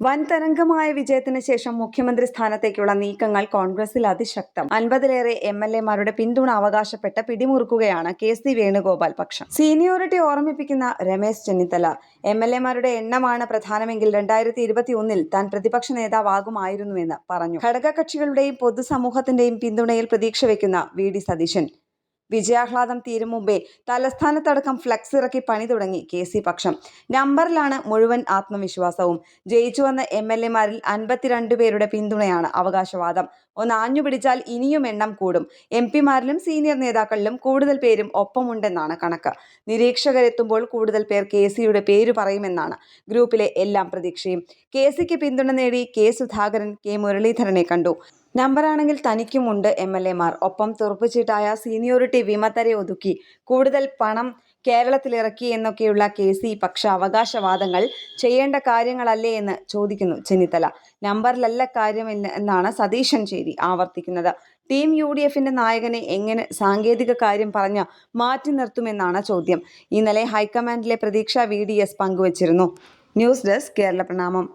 വൻ തരംഗമായ വിജയത്തിന് ശേഷം മുഖ്യമന്ത്രി സ്ഥാനത്തേക്കുള്ള നീക്കങ്ങൾ കോൺഗ്രസിൽ അതിശക്തം. 50-ലേറെ MLA-മാരുടെ പിന്തുണ അവകാശപ്പെട്ട് പിടിമുറുക്കുകയാണ് KC വേണുഗോപാൽ പക്ഷം. സീനിയോറിറ്റി ഓർമ്മിപ്പിക്കുന്ന രമേശ് ചെന്നിത്തല, MLA-മാരുടെ എണ്ണമാണ് പ്രധാനമെങ്കിൽ 2021-ൽ താൻ പ്രതിപക്ഷ നേതാവാകുമായിരുന്നുവെന്ന് പറഞ്ഞു. ഘടകകക്ഷികളുടെയും പൊതുസമൂഹത്തിന്റെയും പിന്തുണയിൽ പ്രതീക്ഷ വയ്ക്കുന്ന VD സതീശൻ. വിജയാഹ്ലാദം തീരും മുമ്പേ തലസ്ഥാനത്തടക്കം ഫ്ലക്സ് ഇറക്കി പണി തുടങ്ങി KC പക്ഷം. നമ്പറിലാണ് മുഴുവൻ ആത്മവിശ്വാസവും. ജയിച്ചു വന്ന MLA-മാരിൽ 52 പേരുടെ പിന്തുണയാണ് അവകാശവാദം. ഒന്ന് ആഞ്ഞുപിടിച്ചാൽ ഇനിയും എണ്ണം കൂടും. MP-മാരിലും സീനിയർ നേതാക്കളിലും കൂടുതൽ പേരും ഒപ്പമുണ്ടെന്നാണ് കണക്ക്. നിരീക്ഷകരെത്തുമ്പോൾ കൂടുതൽ പേർ KCയുടെ പേര് പറയുമെന്നാണ് ഗ്രൂപ്പിലെ എല്ലാം പ്രതീക്ഷയും. KCക്ക് പിന്തുണ നേടി K സുധാകരൻ K മുരളീധരനെ കണ്ടു. നമ്പറാണെങ്കിൽ തനിക്കുമുണ്ട് MLA-മാർ. ഒപ്പം തുറപ്പുചീട്ടായ സീനിയോറിറ്റി വിമതരെ ഒതുക്കി കൂടുതൽ പണം കേരളത്തിലിറക്കി എന്നൊക്കെയുള്ള KC പക്ഷ അവകാശവാദങ്ങൾ ചെയ്യേണ്ട കാര്യങ്ങളല്ലേ എന്ന് ചോദിക്കുന്നു ചെന്നിത്തല. നമ്പറിലല്ല കാര്യമെന്നാണ് സതീശൻ ചേരി ആവർത്തിക്കുന്നത്. ടീം UDFന്റെ നായകനെ എങ്ങനെ സാങ്കേതിക കാര്യം പറഞ്ഞ് മാറ്റി നിർത്തുമെന്നാണ് ചോദ്യം. ഇന്നലെ ഹൈക്കമാൻഡിലെ പ്രതീക്ഷ VDS പങ്കുവച്ചിരുന്നു. ന്യൂസ് ഡെസ്ക് കേരള പ്രണാമം.